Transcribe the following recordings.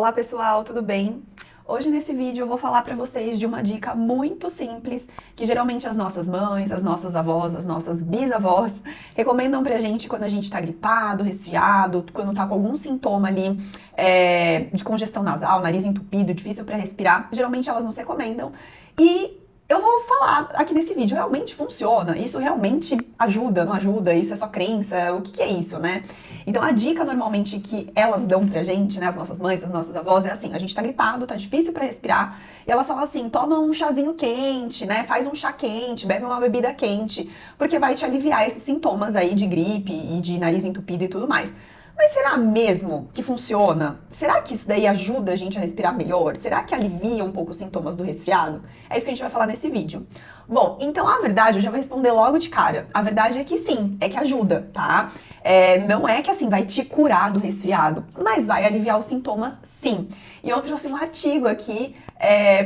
Olá pessoal, tudo bem? Hoje nesse vídeo eu vou falar para vocês de uma dica muito simples que geralmente as nossas mães, as nossas avós, as nossas bisavós recomendam pra gente quando a gente tá gripado, resfriado, quando tá com algum sintoma ali de congestão nasal, nariz entupido, difícil para respirar. Geralmente elas nos recomendam e eu vou falar aqui nesse vídeo, realmente funciona? Isso realmente ajuda, não ajuda? Isso é só crença? O que é isso, né? Então a dica normalmente que elas dão pra gente, né, as nossas mães, as nossas avós, é assim, a gente tá gripado, tá difícil pra respirar, e elas falam assim, toma um chazinho quente, né, faz um chá quente, bebe uma bebida quente, porque vai te aliviar esses sintomas aí de gripe e de nariz entupido e tudo mais. Mas será mesmo que funciona? Será que isso daí ajuda a gente a respirar melhor? Será que alivia um pouco os sintomas do resfriado? É isso que a gente vai falar nesse vídeo. Bom, então a verdade, eu já vou responder logo de cara. A verdade é que sim, é que ajuda, tá? Não é que assim vai te curar do resfriado, mas vai aliviar os sintomas sim. E eu trouxe um artigo aqui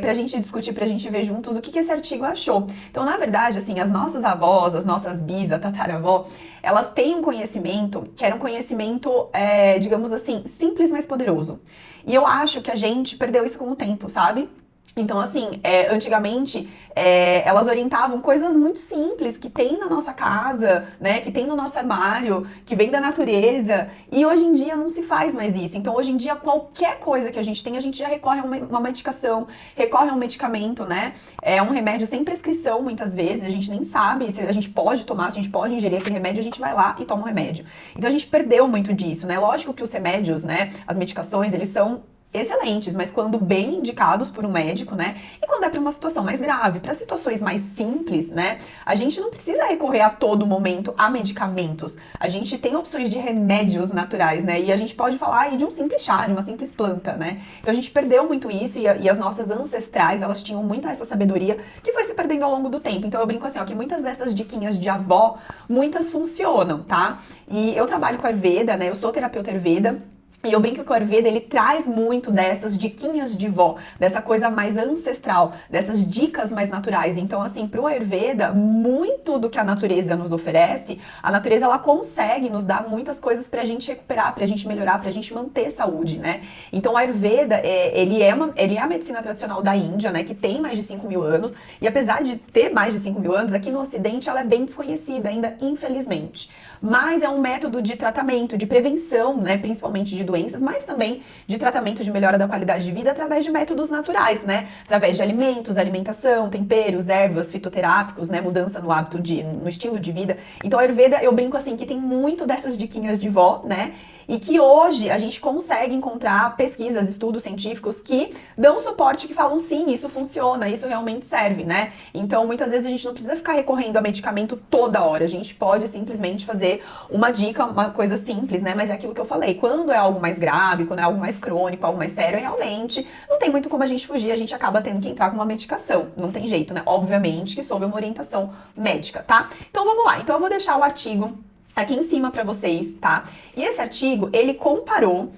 pra gente discutir, pra gente ver juntos o que esse artigo achou. Então, na verdade, assim, as nossas avós, as nossas bis, tataravó, elas têm um conhecimento que era um conhecimento, digamos assim, simples, mas poderoso. E eu acho que a gente perdeu isso com o tempo, sabe? Então, assim, antigamente elas orientavam coisas muito simples que tem na nossa casa, né, que tem no nosso armário, que vem da natureza, e hoje em dia não se faz mais isso. Então, hoje em dia, qualquer coisa que a gente tem, a gente já recorre a uma medicação, recorre a um medicamento, né, é um remédio sem prescrição, muitas vezes, a gente nem sabe se a gente pode tomar, se a gente pode ingerir aquele remédio, a gente vai lá e toma o remédio. Então, a gente perdeu muito disso, né, lógico que os remédios, né, as medicações, eles são excelentes, mas quando bem indicados por um médico, né? E quando é para uma situação mais grave, para situações mais simples, né? A gente não precisa recorrer a todo momento a medicamentos. A gente tem opções de remédios naturais, né? E a gente pode falar aí de um simples chá, de uma simples planta, né? Então a gente perdeu muito isso e as nossas ancestrais, elas tinham muita essa sabedoria que foi se perdendo ao longo do tempo. Então eu brinco assim, ó, que muitas dessas diquinhas de avó, muitas funcionam, tá? E eu trabalho com Ayurveda, né? Eu sou terapeuta Ayurveda. E eu brinco que o Ayurveda, ele traz muito dessas diquinhas de vó, dessa coisa mais ancestral, dessas dicas mais naturais. Então, assim, pro Ayurveda, muito do que a natureza nos oferece, a natureza, ela consegue nos dar muitas coisas pra gente recuperar, pra gente melhorar, pra gente manter saúde, né? Então, o Ayurveda, ele é a medicina tradicional da Índia, né, que tem mais de 5.000 anos, e apesar de ter mais de 5.000 anos, aqui no Ocidente ela é bem desconhecida ainda, infelizmente. Mas é um método de tratamento, de prevenção, né, principalmente de doenças, mas também de tratamento de melhora da qualidade de vida através de métodos naturais, né? Através de alimentos, alimentação, temperos, ervas, fitoterápicos, né? Mudança no hábito no estilo de vida. Então a Ayurveda, eu brinco assim, que tem muito dessas diquinhas de vó, né? E que hoje a gente consegue encontrar pesquisas, estudos científicos que dão suporte, que falam sim, isso funciona, isso realmente serve, né? Então, muitas vezes a gente não precisa ficar recorrendo a medicamento toda hora, a gente pode simplesmente fazer uma dica, uma coisa simples, né? Mas é aquilo que eu falei, quando é algo mais grave, quando é algo mais crônico, algo mais sério, realmente não tem muito como a gente fugir, a gente acaba tendo que entrar com uma medicação, não tem jeito, né? Obviamente que sob uma orientação médica, tá? Então vamos lá, então eu vou deixar o artigo aqui em cima para vocês, tá? E esse artigo, ele comparou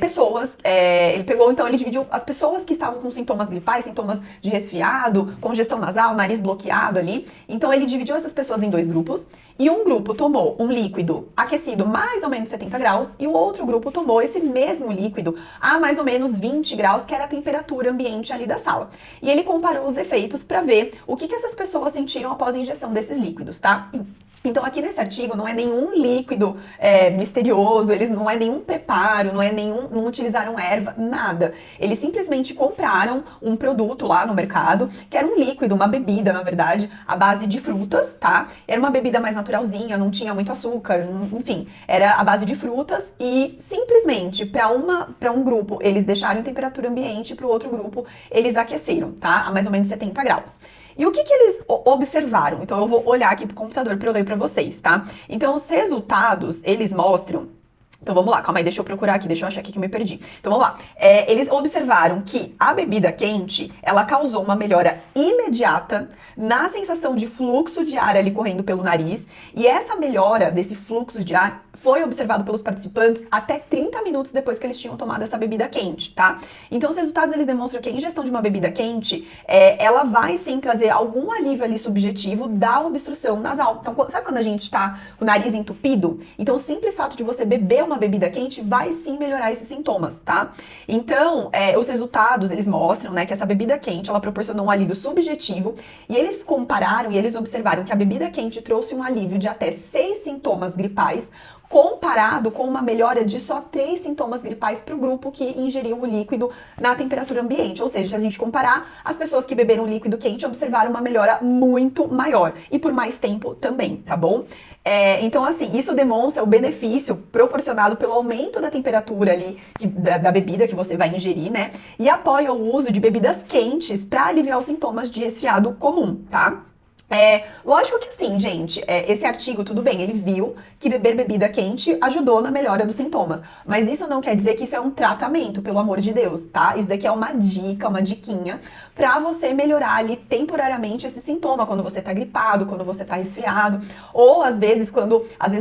pessoas, ele pegou, então ele dividiu as pessoas que estavam com sintomas gripais, sintomas de resfriado, congestão nasal, nariz bloqueado ali. Então ele dividiu essas pessoas em dois grupos, e um grupo tomou um líquido aquecido mais ou menos 70 graus, e o outro grupo tomou esse mesmo líquido a mais ou menos 20 graus, que era a temperatura ambiente ali da sala. E ele comparou os efeitos para ver o que essas pessoas sentiram após a ingestão desses líquidos, tá? Então aqui nesse artigo não é nenhum líquido misterioso, eles não é nenhum preparo, não utilizaram erva, nada. Eles simplesmente compraram um produto lá no mercado, que era um líquido, uma bebida, na verdade, à base de frutas, tá? Era uma bebida mais naturalzinha, não tinha muito açúcar, enfim, era à base de frutas e simplesmente para um grupo eles deixaram em temperatura ambiente, para o outro grupo eles aqueceram, tá? A mais ou menos 70 graus. E o que eles observaram? Então eu vou olhar aqui pro computador para eu ler para vocês, tá? Então os resultados, eles mostram. Então vamos lá, calma aí, deixa eu procurar aqui, deixa eu achar aqui que eu me perdi. Então vamos lá. Eles observaram que a bebida quente, ela causou uma melhora imediata na sensação de fluxo de ar ali correndo pelo nariz. E essa melhora desse fluxo de ar foi observado pelos participantes até 30 minutos depois que eles tinham tomado essa bebida quente, tá? Então os resultados, eles demonstram que a ingestão de uma bebida quente, ela vai sim trazer algum alívio ali subjetivo da obstrução nasal. Então sabe quando a gente tá com o nariz entupido? Então o simples fato de você beber uma uma bebida quente vai sim melhorar esses sintomas, tá? Então, os resultados, eles mostram, né, que essa bebida quente, ela proporcionou um alívio subjetivo, e eles compararam e eles observaram que a bebida quente trouxe um alívio de até 6 sintomas gripais, comparado com uma melhora de só 3 sintomas gripais para o grupo que ingeriu o líquido na temperatura ambiente. Ou seja, se a gente comparar, as pessoas que beberam líquido quente observaram uma melhora muito maior e por mais tempo também, tá bom? Então, assim, isso demonstra o benefício proporcionado pelo aumento da temperatura ali da bebida que você vai ingerir, né? E apoia o uso de bebidas quentes para aliviar os sintomas de resfriado comum, tá? Lógico que assim, gente, esse artigo, tudo bem, ele viu que beber bebida quente ajudou na melhora dos sintomas, mas isso não quer dizer que isso é um tratamento, pelo amor de Deus, tá? Isso daqui é uma dica, uma diquinha pra você melhorar ali temporariamente esse sintoma, quando você tá gripado, quando você tá resfriado, ou às vezes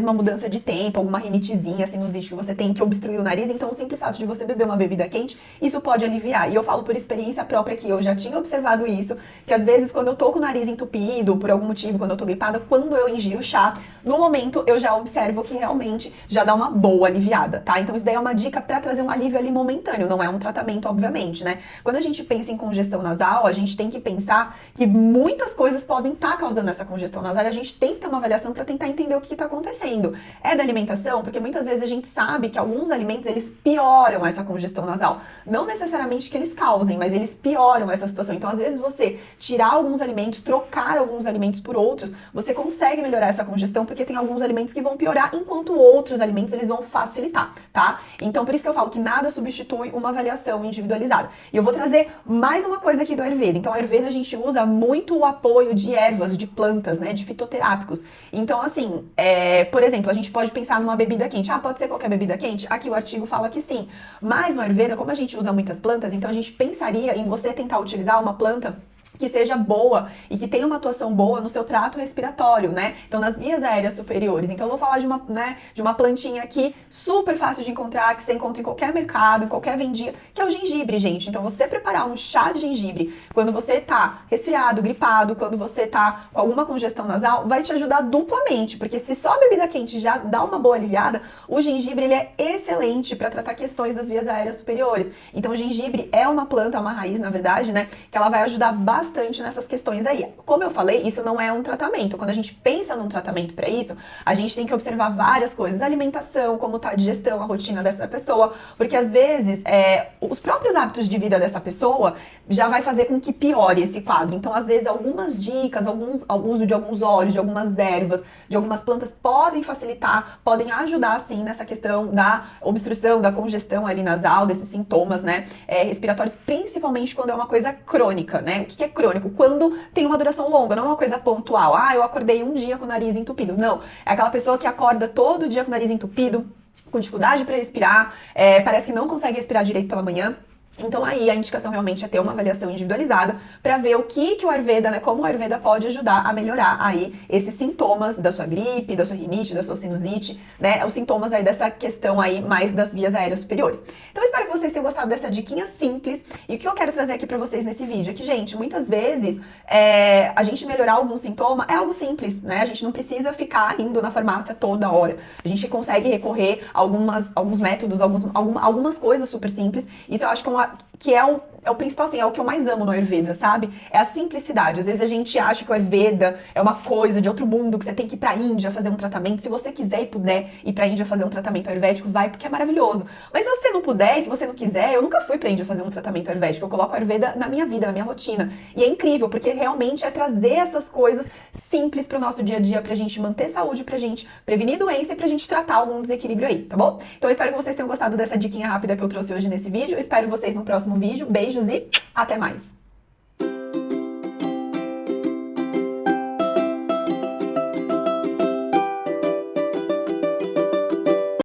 uma mudança de tempo, alguma rinitezinha, sinusite que você tem que obstruir o nariz, então o simples fato de você beber uma bebida quente, isso pode aliviar. E eu falo por experiência própria que eu já tinha observado isso, que às vezes quando eu tô com o nariz entupido, por algum motivo, quando eu tô gripada, quando eu ingiro chá, no momento eu já observo que realmente já dá uma boa aliviada, tá? Então isso daí é uma dica pra trazer um alívio ali momentâneo, não é um tratamento, obviamente, né? Quando a gente pensa em congestão nasal, a gente tem que pensar que muitas coisas podem estar causando essa congestão nasal e a gente tem que ter uma avaliação pra tentar entender o que tá acontecendo. É da alimentação? Porque muitas vezes a gente sabe que alguns alimentos, eles pioram essa congestão nasal. Não necessariamente que eles causem, mas eles pioram essa situação. Então, às vezes, você tirar alguns alimentos, trocar alguns alimentos por outros, você consegue melhorar essa congestão, porque tem alguns alimentos que vão piorar, enquanto outros alimentos eles vão facilitar, tá? Então, por isso que eu falo que nada substitui uma avaliação individualizada. E eu vou trazer mais uma coisa aqui do Ayurveda. Então, Ayurveda a gente usa muito o apoio de ervas, de plantas, né, de fitoterápicos. Então, assim, por exemplo, a gente pode pensar numa bebida quente. Ah, pode ser qualquer bebida quente? Aqui o artigo fala que sim. Mas no Ayurveda, como a gente usa muitas plantas, então a gente pensaria em você tentar utilizar uma planta que seja boa e que tenha uma atuação boa no seu trato respiratório, né? Então, nas vias aéreas superiores. Então, eu vou falar de uma plantinha aqui super fácil de encontrar, que você encontra em qualquer mercado, em qualquer vendinha, que é o gengibre, gente. Então, você preparar um chá de gengibre quando você tá resfriado, gripado, quando você tá com alguma congestão nasal, vai te ajudar duplamente, porque se só a bebida quente já dá uma boa aliviada, o gengibre, ele é excelente para tratar questões das vias aéreas superiores. Então, o gengibre é uma planta, uma raiz, na verdade, né? Que ela vai ajudar bastante nessas questões aí. Como eu falei, isso não é um tratamento. Quando a gente pensa num tratamento para isso, a gente tem que observar várias coisas. A alimentação, como tá a digestão, a rotina dessa pessoa, porque às vezes os próprios hábitos de vida dessa pessoa já vai fazer com que piore esse quadro. Então, às vezes, algumas dicas, o uso de alguns óleos, de algumas ervas, de algumas plantas podem facilitar, podem ajudar, sim, nessa questão da obstrução, da congestão ali nasal, desses sintomas, né, respiratórios, principalmente quando é uma coisa crônica, né? O que é crônico? Quando tem uma duração longa, não é uma coisa pontual. Ah, eu acordei um dia com o nariz entupido. Não, é aquela pessoa que acorda todo dia com o nariz entupido, com dificuldade para respirar, parece que não consegue respirar direito pela manhã. Então aí a indicação realmente é ter uma avaliação individualizada para ver o que o Ayurveda, né, como o Ayurveda pode ajudar a melhorar aí esses sintomas da sua gripe, da sua rinite, da sua sinusite, né, os sintomas aí dessa questão aí mais das vias aéreas superiores. Então eu espero que vocês tenham gostado dessa diquinha simples, e o que eu quero trazer aqui para vocês nesse vídeo é que, gente, muitas vezes a gente melhorar algum sintoma é algo simples, né, a gente não precisa ficar indo na farmácia toda hora, a gente consegue recorrer a alguns métodos, algumas coisas super simples. Isso eu acho que é o principal, assim, é o que eu mais amo no Ayurveda, sabe? É a simplicidade. Às vezes a gente acha que o Ayurveda é uma coisa de outro mundo, que você tem que ir pra Índia fazer um tratamento. Se você quiser e puder ir pra Índia fazer um tratamento ayurvédico, vai, porque é maravilhoso. Mas se você não puder, se você não quiser, eu nunca fui pra Índia fazer um tratamento ayurvédico. Eu coloco o Ayurveda na minha vida, na minha rotina. E é incrível, porque realmente é trazer essas coisas simples pro nosso dia a dia, pra gente manter saúde, pra gente prevenir doença e pra gente tratar algum desequilíbrio aí, tá bom? Então eu espero que vocês tenham gostado dessa diquinha rápida que eu trouxe hoje nesse vídeo. Eu espero vocês no próximo vídeo. Beijos e até mais!